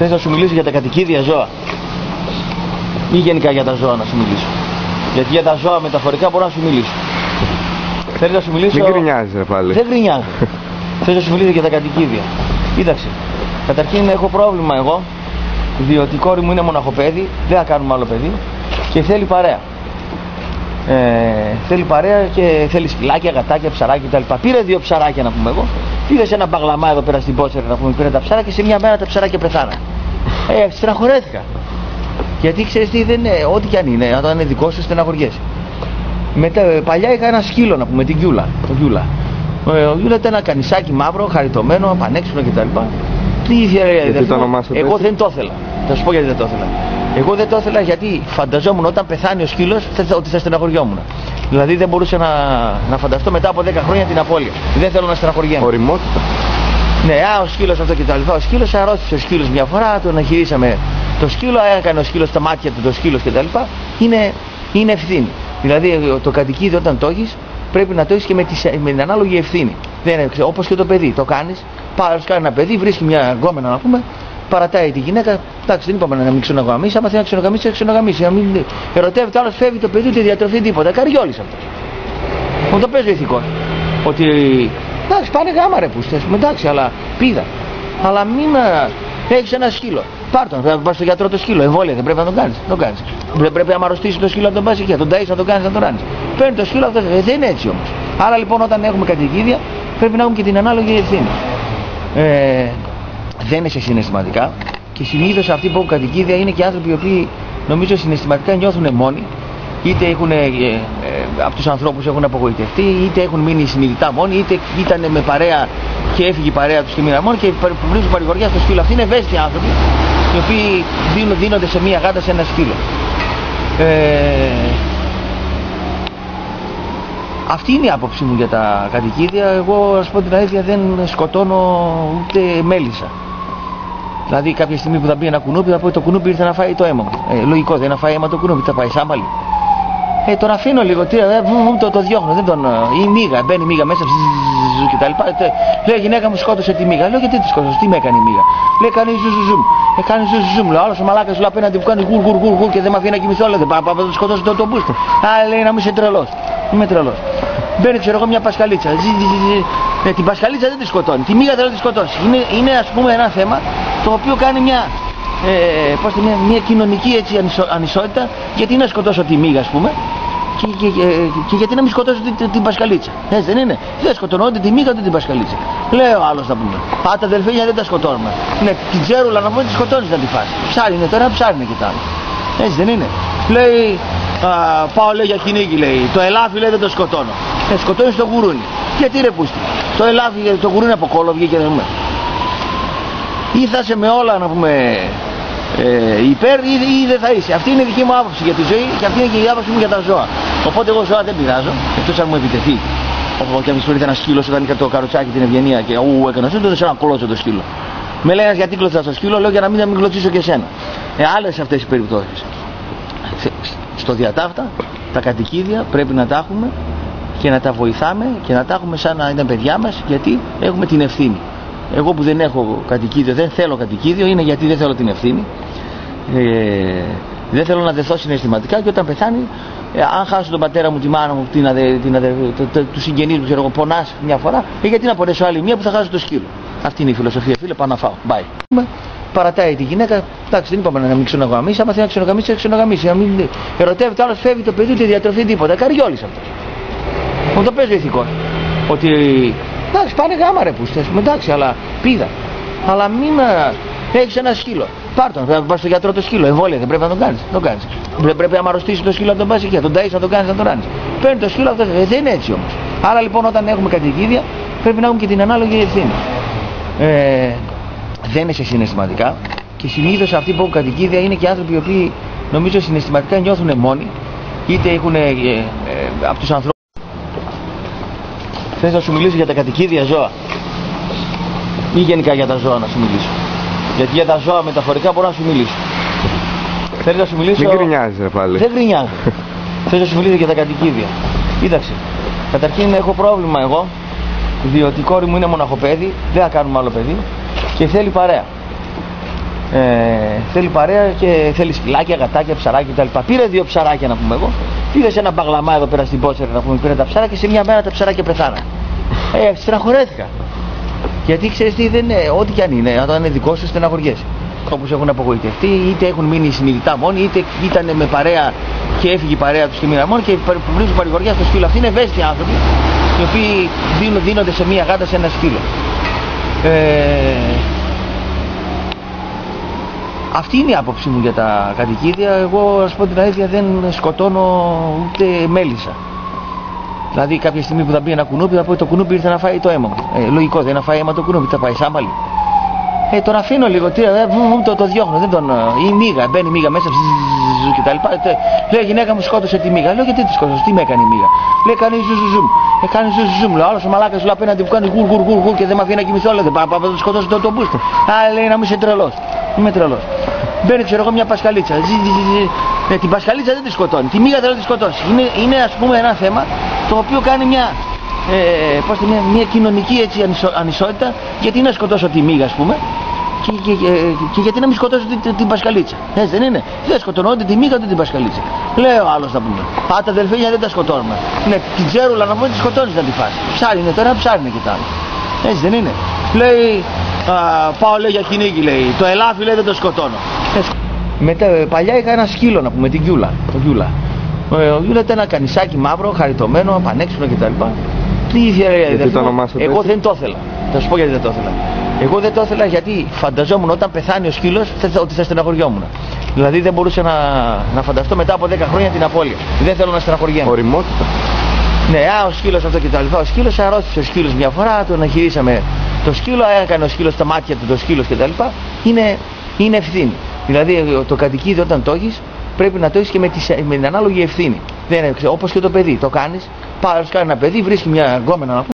Θες να σου μιλήσω για τα κατοικίδια ζώα ή γενικά για τα ζώα να σου μιλήσω? Γιατί για τα ζώα μεταφορικά μπορώ να σου μιλήσω. Θέλεις να σου μιλήσω? Μην γκρινιάζεις ρε πάλι. Δεν γκρινιάζω. Θες να σου μιλήσω για τα κατοικίδια? Κοίταξε. Καταρχήν έχω πρόβλημα εγώ, διότι η κόρη μου είναι μοναχοπέδι, δεν θα κάνουμε άλλο παιδί και θέλει παρέα. Θέλει παρέα και θέλει σκυλάκια, γατάκια, ψαράκια κτλ. Πήρε 2 ψαράκια να πούμε εγώ. Πήγα σε ένα μπαγλαμά εδώ πέρα στην Πότσερα να πούμε, πήρε τα ψάρια και σε μια μέρα τα ψαράκια πεθάνα. Στεναχωρέθηκα. Γιατί ξέρεις τι, δεν είναι, ό,τι κι αν είναι, όταν είναι δικό σου στεναχωριέσαι. Μετά, παλιά είχα ένα σκύλο να πούμε, την Γιούλα. Ο Γιούλα ήταν ένα κανισάκι μαύρο, χαριτωμένο, πανέξυπνο κτλ. Τι ήθελε, εγώ δεν το ήθελα. Θα σου πω γιατί δεν το ήθελα. Εγώ δεν το ήθελα γιατί φανταζόμουν όταν πεθάνει ο σκύλος ότι θα στεναχωριόμουν. Δηλαδή δεν μπορούσα να φανταστώ μετά από 10 χρόνια την απώλεια. Δεν θέλω να στεναχωριέμαι. Οριμότητα. Ναι, ο σκύλος αυτό και τα λοιπά. Ο σκύλος αρρώστησε ο σκύλος μια φορά, τον αγυρίσαμε το σκύλο, έκανε ο σκύλος τα μάτια του, το σκύλος κτλ. Είναι ευθύνη. Δηλαδή το κατοικίδιο όταν το έχεις πρέπει να το έχεις και με την ανάλογη ευθύνη. Δεν είναι όπως και το παιδί. Το κάνεις, πάρεις κάνει ένα παιδί, βρίσκει μια γκόμενα να πούμε, παρατάει τη γυναίκα. Εντάξει, δεν είπαμε να μην ξενογαμίσει. Άμα θέλει να ξενογαμίσει, θα ξενογαμίσει. Να μην ερωτεύεται άλλο, φεύγει το παιδί, ούτε διατροφή τίποτα. Καριόλης αυτό. Μου το παίζει ο ηθικός. Ότι εντάξει, πάνε γάμα ρε πούστες, εντάξει, αλλά πήγα. Αλλά μην έχεις ένα σκύλο. Πάρ' τον, θα πας στο γιατρό το σκύλο. Εμβόλια δεν πρέπει να τον κάνεις. Δεν πρέπει να αρρωστήσει το σκύλο να τον πας εκεί. Τον ταΐσεις να τον κάνεις, να τον ράνεις. Παίρνει το σκύλο αυτό. Δεν είναι έτσι όμως. Άρα λοιπόν όταν έχουμε κατοικίδια πρέπει να έχουμε και την ανάλογη ευθύνη. Δεν είναι σε συναισθηματικά και συνήθως αυτοί που έχουν κατοικίδια είναι και άνθρωποι οι οποίοι νομίζω συναισθηματικά νιώθουν μόνοι. Είτε έχουν από τους ανθρώπους έχουν απογοητευτεί, είτε έχουν μείνει συνειδητά μόνοι, είτε ήταν με παρέα και έφυγε η παρέα τους και μείναν μόνοι και βρίσκουν παρηγοριά στο σκύλο. Αυτοί είναι ευαίσθητοι άνθρωποι οι οποίοι δίνονται σε μία γάτα, σε ένα σκύλο. Αυτή είναι η άποψή μου για τα κατοικίδια. Εγώ, ας πω την αλήθεια, δεν σκοτώνω ούτε μέλισσα. Δηλαδή κάποια στιγμή που θα μπει ένα κουνούπι, θα πω το κουνούπι ήρθε να φάει το αίμα μου. Λογικό, δεν να φάει αίμα το κουνούπι, θα πάει σάμπαλι. Τον αφήνω λίγο, το διώχνω, δεν τον. Η μύγα, μπαίνει μύγα μέσα και τα λοιπά. Λέει η γυναίκα μου σκότωσε τη μύγα. Λέω γιατί τη σκότωσε, τι με έκανε η μύγα. Λέει κάνει ζουζουζουμ. Κάνει ζουζουζουμ. Λέω άλλο ο μαλάκα σου απέναντι που κάνει γουρ και δεν με αφήνει να κοιμηθώ. Λέω δεν πάω να το σκοτώσω το μπούστο. Λέει να μου είσαι τρελό. Είμαι τρελό. Μπαίνει ξέρω εγώ μια πασχαλίτσα. Την πασχαλίτσα δεν τη σκοτώνει. Τη μύγα δεν τη σκοτώσει. Είναι ας πούμε ένα θέμα το οποίο κάνει μια κοινωνική έτσι, ανισότητα. Γιατί να σκοτώσω τη μύγα, ας πούμε, και γιατί να μην σκοτώσω την πασχαλίτσα. Έτσι δεν είναι? Δεν σκοτώνω ούτε τη μύγα ούτε την πασχαλίτσα. Λέει ο άλλος να πούμε. Τα αδελφίνια δεν τα σκοτώνουμε. Ναι, την τζέρουλα να πούμε τη σκοτώνεις να τη φας. Ψάρι είναι τώρα, ψάρι είναι και τα άλλο. Έτσι δεν είναι? Λέει, πάω λέει για κυνήγι, λέει. Το ελάφι λέει δεν το σκοτώνω. Σκοτώνεις το γουρούνι. Γιατί ρε πούστη? Το ελάφι, το γουρούνι από κόλλο βγήκε να πούμε. Ή θα είσαι με όλα να πούμε υπέρ ή δεν θα είσαι. Αυτή είναι η δική μου άποψη για τη ζωή και αυτή είναι και η άποψη μου για τα ζώα. Οπότε εγώ ζώα δεν πειράζω, εκτός αν μου επιτεθεί. Όπως και αν ένα σκύλο όταν είχα το καροτσάκι την ευγενία και έκανα αυτό, τότε σε ένα κολότσο το σκύλο. Με λέει γιατί κλωτσά το σκύλο, λέω για να μην κλωτσίσω και εσένα. Άλλες αυτές οι περιπτώσεις. Στο διατάφτα τα κατοικίδια πρέπει να τα έχουμε και να τα βοηθάμε και να τα έχουμε σαν να είναι παιδιά μας, γιατί έχουμε την ευθύνη. Εγώ που δεν έχω κατοικίδιο, δεν θέλω κατοικίδιο, είναι γιατί δεν θέλω την ευθύνη. Δεν θέλω να δεθώ συναισθηματικά και όταν πεθάνει, αν χάσω τον πατέρα μου, τη μάνα μου, τους συγγενείς μου, ξέρω εγώ, πονάς μια φορά, γιατί να πονέσω άλλη μία που θα χάσω το σκύλο. Αυτή είναι η φιλοσοφία, φίλε, πάω να φάω. Bye. Παρατάει τη γυναίκα, εντάξει, δεν είπαμε να μην ξενογαμίσει. Άμα θέλει να ξενογαμίσει, θα ξενογαμίσει. Να μην ερωτεύεται άλλο, φεύγει το παιδί, ούτε διατροφή τίποτα. Καριόλης αυτό. Μου το παίζει ο ηθικός. Ότι εντάξει, πάνε γάμα ρε πούστες, εντάξει, αλλά πήγα. Αλλά μην έχεις ένα σκύλο. Πάρ' τον, θα πας στο γιατρό το σκύλο. Εμβόλια δεν πρέπει να τον κάνεις. Δεν πρέπει να αρρωστήσει το σκύλο να τον πας εκεί. Τον ταΐσεις να τον κάνεις, να τον ράνεις. Παίρνει το σκύλο αυτό. Δεν είναι έτσι όμως. Άρα λοιπόν όταν έχουμε κατοικίδια πρέπει να έχουμε και την ανάλογη ευθύνη. Δεν είναι σε συναισθηματικά και συνήθως αυτοί που έχουν κατοικίδια είναι και άνθρωποι οι οποίοι νομίζω συναισθηματικά νιώθουν μόνοι, είτε έχουν από τους ανθρώπους. Θες να σου μιλήσω για τα κατοικίδια ζώα ή γενικά για τα ζώα να σου μιλήσω? Γιατί για τα ζώα μεταφορικά μπορώ να σου μιλήσω. Θέλεις να σου μιλήσω? Μην γκρινιάζεις ρε πάλι. Δεν γκρινιάζω. Θες να σου μιλήσω για τα κατοικίδια? Κοίταξε. Καταρχήν έχω πρόβλημα εγώ, διότι η κόρη μου είναι μοναχοπέδι, δεν θα κάνουμε άλλο παιδί και θέλει παρέα. Θέλει παρέα και θέλει σκυλάκια, γατάκια, ψαράκια κτλ. Πήρε 2 ψαράκια να πούμε εγώ. Πήγε σε ένα μπαγλαμά εδώ πέρα στην Πότσερ να πούμε, πήρε τα ψάρια και σε μια μέρα τα ψαράκια πεθάναν. Στεναχωρέθηκα. Γιατί ξέρεις τι, δεν είναι, ό,τι κι αν είναι, όταν είναι δικό σου στεναχωριέσαι. Όπως έχουν απογοητευτεί, είτε έχουν μείνει συνειδητά μόνοι, είτε ήταν με παρέα και έφυγε η παρέα τους και μείναν μόνοι και βρίσκουν παρηγοριά στο σκύλο. Αυτοί είναι ευαίσθητοι άνθρωποι, οι οποίοι δίνονται σε μια γάτα, σε ένα σκύλο. Αυτή είναι η άποψή μου για τα κατοικίδια. Εγώ, να σου πω την αλήθεια, δεν σκοτώνω ούτε μέλισσα. Δηλαδή, κάποια στιγμή που θα μπει ένα κουνούπι, θα πω το κουνούπι ήρθε να φάει το αίμα μου. Λογικό, δεν να φάει αίμα το κουνούπι, θα πάει σάμπαλι. Τον αφήνω λίγο, το διώχνω. Δεν τον, η μύγα, μπαίνει η μύγα μέσα και τα λοιπά. Λέει, η γυναίκα μου σκότωσε τη μύγα. Λέω, γιατί τη σκότωσε, τι με έκανε η μύγα. Λέει, κάνει ζουζουζουμ. Κάνει ζουζουζουμ. Λέω, άλλος ο μαλάκας του απέναντι που κάνει γουρ και δεν με αφήνει να κοιμηθώ. Λέει, πάω να σκοτώσω το μπούστο. Α, λέει, να μην είσαι τρελός. Είμαι τρελός. Μπαίνει, ξέρω εγώ, μια πασκαλίτσα. Την πασκαλίτσα δεν τη σκοτώνει. Τη μύγα δεν τη σκοτώσει. Είναι, ας πούμε, ένα θέμα το οποίο κάνει μια κοινωνική έτσι, ανισότητα. Γιατί να σκοτώσω τη μύγα, ας πούμε, και γιατί να μην σκοτώσω την πασκαλίτσα. Έτσι δεν είναι. Δεν σκοτώνω ούτε τη μύγα ούτε την πασκαλίτσα. Λέει ο άλλος να πούμε. Πάτα αδελφίνια δεν τα σκοτώνουμε. Ναι, την τζέρουλα να πούμε τη σκοτώνεις να τη φας. Ψάρι είναι τώρα, ψάρι είναι και τα άλλο. Έτσι δεν είναι. Λέει, πάω λέει για κυνήγι, λέει. Το ελάφι λέει δεν το σκοτώνω. Μετά, παλιά είχα ένα σκύλο να πούμε, την Γιούλα. Το Γιούλα. Ο Γιούλα ήταν ένα κανισάκι μαύρο, χαριτωμένο, πανέξυπνο κτλ. Εγώ δεν το ήθελα. Θα σου πω γιατί δεν το ήθελα. Εγώ δεν το ήθελα γιατί φανταζόμουν όταν πεθάνει ο σκύλος ότι θα στεναχωριόμουν. Δηλαδή δεν μπορούσα να φανταστώ μετά από 10 χρόνια την απώλεια. Δεν θέλω να στεναχωριέμαι. Ωριμότητα. Ναι, ο σκύλος αυτό κτλ. Ο σκύλος αρρώστησε ο σκύλος μια φορά, τον εγχειρήσαμε το σκύλο, έκανε ο σκύλος τα μάτια του το σκύλος κτλ. Είναι ευθύνη. Δηλαδή το κατοικίδιο όταν το έχεις πρέπει να το έχεις και με την ανάλογη ευθύνη. Όπως και το παιδί. Το κάνεις, πάρεις ένα παιδί, βρίσκει μια γκόμενα να